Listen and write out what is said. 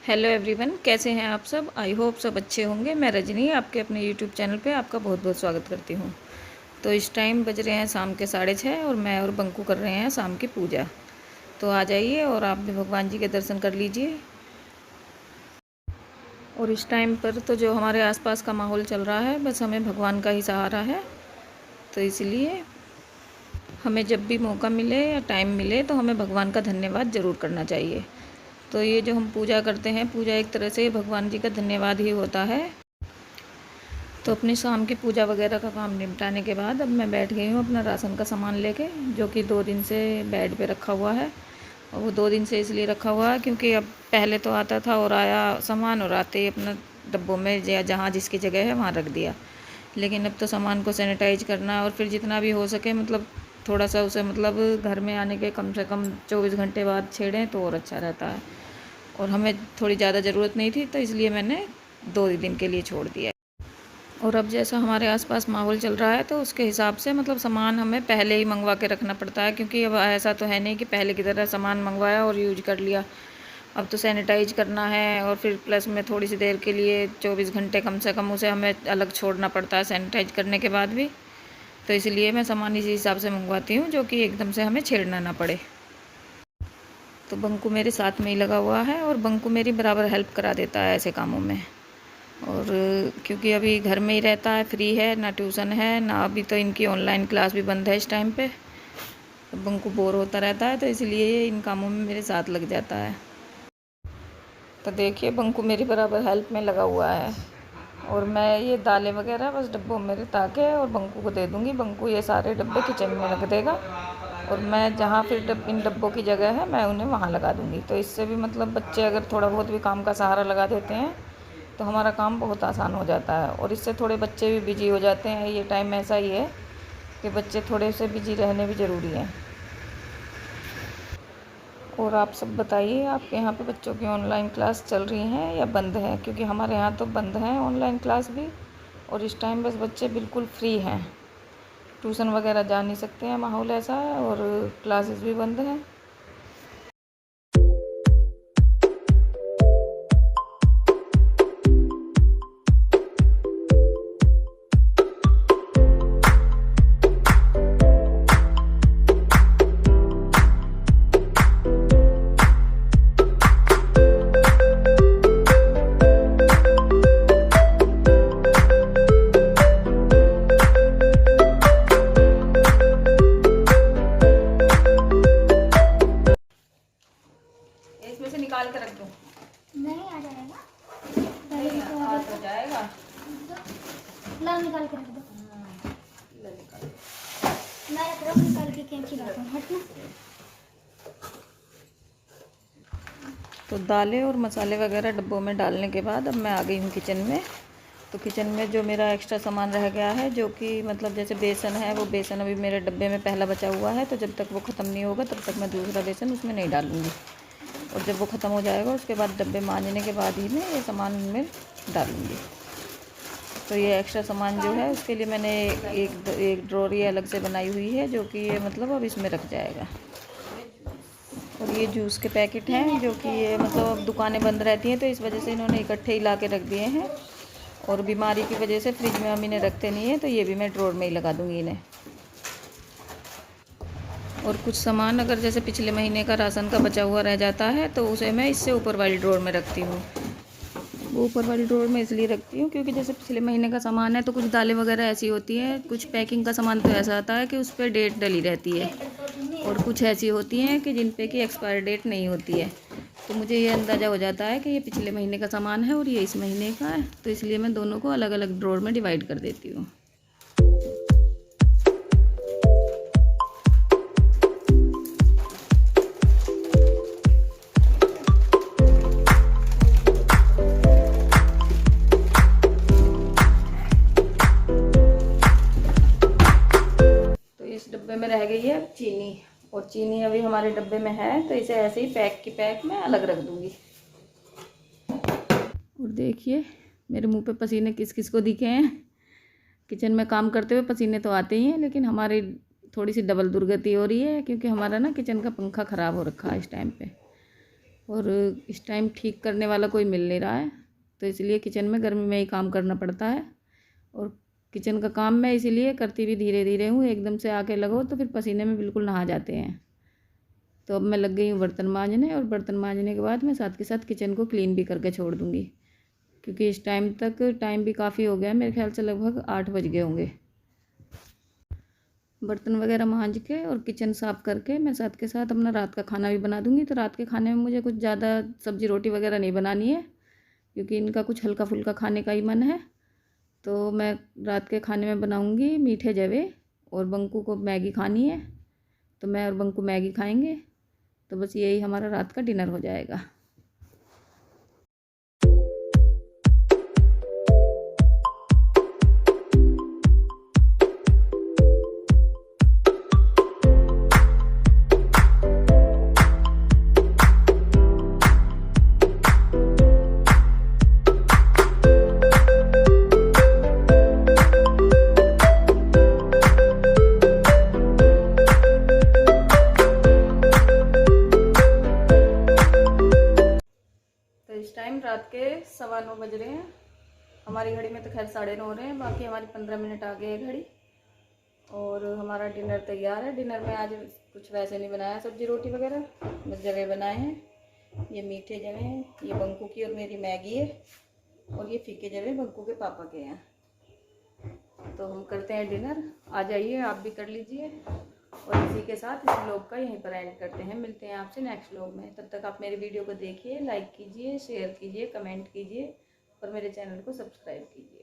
Hello everyone, कैसे हैं आप सब। आई होप सब अच्छे होंगे। मैं रजनी आपके अपने यूट्यूब चैनल पे आपका बहुत बहुत स्वागत करती हूँ। तो इस टाइम बज रहे हैं शाम के 6:30 और मैं और बंकू कर रहे हैं शाम की पूजा। तो आ जाइए और आप भी भगवान जी के दर्शन कर लीजिए। और इस टाइम पर तो जो हमारे आसपास का माहौल चल रहा है, बस हमें भगवान का ही सहारा है। तो इसलिए हमें जब भी मौका मिले या टाइम मिले तो हमें भगवान का धन्यवाद ज़रूर करना चाहिए। तो ये जो हम पूजा करते हैं, पूजा एक तरह से भगवान जी का धन्यवाद ही होता है। तो अपनी शाम की पूजा वगैरह का काम निपटाने के बाद अब मैं बैठ गई हूँ अपना राशन का सामान लेके, जो कि 2 दिन से बेड पे रखा हुआ है। और वो 2 दिन से इसलिए रखा हुआ है क्योंकि अब पहले तो आता था और आया सामान और आते ही अपना डब्बों में या जहाँ जिसकी जगह है वहाँ रख दिया। लेकिन अब तो सामान को सैनिटाइज करना और फिर जितना भी हो सके मतलब थोड़ा सा उसे मतलब घर में आने के कम से कम 24 घंटे बाद छेड़ें तो और अच्छा रहता है। और हमें थोड़ी ज़्यादा ज़रूरत नहीं थी तो इसलिए मैंने 2 दिन के लिए छोड़ दिया। और अब जैसा हमारे आसपास माहौल चल रहा है तो उसके हिसाब से मतलब सामान हमें पहले ही मंगवा के रखना पड़ता है, क्योंकि अब ऐसा तो है नहीं कि पहले की तरह सामान मंगवाया और यूज कर लिया। अब तो सैनिटाइज करना है और फिर प्लस में थोड़ी सी देर के लिए 24 घंटे कम से कम उसे हमें अलग छोड़ना पड़ता है सैनिटाइज करने के बाद भी। तो इसलिए मैं सामान इसी हिसाब से मंगवाती हूँ जो कि एकदम से हमें छेड़ना ना पड़े। तो बंकू मेरे साथ में ही लगा हुआ है और बंकू मेरी बराबर हेल्प करा देता है ऐसे कामों में। और क्योंकि अभी घर में ही रहता है, फ्री है, ना ट्यूशन है ना, अभी तो इनकी ऑनलाइन क्लास भी बंद है इस टाइम पे। तो बंकू बोर होता रहता है तो इसलिए ये इन कामों में मेरे साथ लग जाता है। तो देखिए बंकू मेरी बराबर हेल्प में लगा हुआ है। और मैं ये दालें वगैरह बस डब्बों में ताके और बंकू को दे दूँगी। बंकू ये सारे डब्बे किचन में रख देगा और मैं जहाँ फिर इन डब्बों की जगह है मैं उन्हें वहाँ लगा दूँगी। तो इससे भी मतलब बच्चे अगर थोड़ा बहुत भी काम का सहारा लगा देते हैं तो हमारा काम बहुत आसान हो जाता है। और इससे थोड़े बच्चे भी बिजी हो जाते हैं। ये टाइम ऐसा ही है कि बच्चे थोड़े से बिजी रहने भी ज़रूरी हैं। और आप सब बताइए, आपके यहाँ पे बच्चों की ऑनलाइन क्लास चल रही हैं या बंद है? क्योंकि हमारे यहाँ तो बंद है ऑनलाइन क्लास भी। और इस टाइम बस बच्चे बिल्कुल फ्री हैं, ट्यूशन वगैरह जा नहीं सकते हैं, माहौल ऐसा है, और क्लासेस भी बंद हैं। इसमें से निकाल के रख दूँ? नहीं आ जाएगा। नहीं आ तो जाएगा। ला निकाल के रख दो। ले निकाल। मैं रख रहा हूँ, निकाल के कैंची लाता हूँ। हट ना। तो दालें और मसाले वगैरह डब्बों में डालने के बाद अब मैं आ गई हूँ किचन में। तो किचन में जो मेरा एक्स्ट्रा सामान रह गया है, जो कि मतलब जैसे बेसन है, वो बेसन अभी मेरे डब्बे में पहला बचा हुआ है। तो जब तक वो ख़त्म नहीं होगा तब तक मैं दूसरा बेसन उसमें नहीं डालूँगी। और जब वो ख़त्म हो जाएगा उसके बाद डब्बे मांजने के बाद ही मैं ये सामान उनमें डालूँगी। तो ये एक्स्ट्रा सामान जो है उसके लिए मैंने एक ड्रॉर ये अलग से बनाई हुई है, जो कि ये मतलब अब इसमें रख जाएगा। और ये जूस के पैकेट हैं, जो कि ये मतलब अब दुकानें बंद रहती हैं तो इस वजह से इन्होंने इकट्ठे ही ला के रख दिए हैं। और बीमारी की वजह से फ्रिज में हम इन्हें रखते नहीं हैं, तो ये भी मैं ड्रॉर में ही लगा दूँगी इन्हें। और कुछ सामान अगर जैसे पिछले महीने का राशन का बचा हुआ रह जाता है तो उसे मैं इससे ऊपर वाली ड्रॉर में रखती हूँ। वो ऊपर वाली ड्रॉर में इसलिए रखती हूँ क्योंकि जैसे पिछले महीने का सामान है तो कुछ दालें वगैरह ऐसी होती हैं, कुछ पैकिंग का सामान तो ऐसा आता है कि उस पर डेट डली रहती है, और कुछ ऐसी होती हैं कि जिन पे कि एक्सपायर डेट नहीं होती है। तो मुझे ये अंदाज़ा हो जाता है कि ये पिछले महीने का सामान है और ये इस महीने का है, तो इसलिए मैं दोनों को अलग अलग ड्रॉर में डिवाइड कर देती हूँ। इस डब्बे में रह गई है चीनी, और चीनी अभी हमारे डब्बे में है तो इसे ऐसे ही पैक की पैक में अलग रख दूंगी। और देखिए मेरे मुंह पे पसीने किस किस को दिखे हैं। किचन में काम करते हुए पसीने तो आते ही हैं, लेकिन हमारी थोड़ी सी डबल दुर्गति हो रही है क्योंकि हमारा ना किचन का पंखा ख़राब हो रखा है इस टाइम पे। और इस टाइम ठीक करने वाला कोई मिल नहीं रहा है, तो इसलिए किचन में गर्मी में ही काम करना पड़ता है। और किचन का काम मैं इसीलिए करती भी धीरे धीरे हूँ, एकदम से आके लगो तो फिर पसीने में बिल्कुल नहा जाते हैं। तो अब मैं लग गई हूँ बर्तन मांजने, और बर्तन मांजने के बाद मैं साथ के साथ किचन को क्लीन भी करके छोड़ दूँगी, क्योंकि इस टाइम तक टाइम भी काफ़ी हो गया है, मेरे ख्याल से लगभग 8 बज गए होंगे। बर्तन वगैरह मांज के और किचन साफ़ करके मैं साथ के साथ अपना रात का खाना भी बना दूँगी। तो रात के खाने में मुझे कुछ ज़्यादा सब्ज़ी रोटी वगैरह नहीं बनानी है, क्योंकि इनका कुछ हल्का फुल्का खाने का ही मन है। तो मैं रात के खाने में बनाऊँगी मीठे जवे, और बंकू को मैगी खानी है, तो मैं और बंकू मैगी खाएंगे। तो बस यही हमारा रात का डिनर हो जाएगा। इस टाइम रात के 9:15 बज रहे हैं। हमारी घड़ी में तो खैर 9:30 हो रहे हैं, बाकी हमारी 15 मिनट आगे है घड़ी। और हमारा डिनर तैयार है। डिनर में आज कुछ वैसे नहीं बनाया सब्जी रोटी वगैरह, बस जवे बनाए हैं। ये मीठे जवे हैं, ये बंकू की और मेरी मैगी है, और ये फीके जवे बंकू के पापा के हैं। तो हम करते हैं डिनर, आ जाइए आप भी कर लीजिए। और इसी के साथ इस व्लॉग का यहीं पर एंड करते हैं। मिलते हैं आपसे नेक्स्ट व्लॉग में। तब तक आप मेरी वीडियो को देखिए, लाइक कीजिए, शेयर कीजिए, कमेंट कीजिए और मेरे चैनल को सब्सक्राइब कीजिए।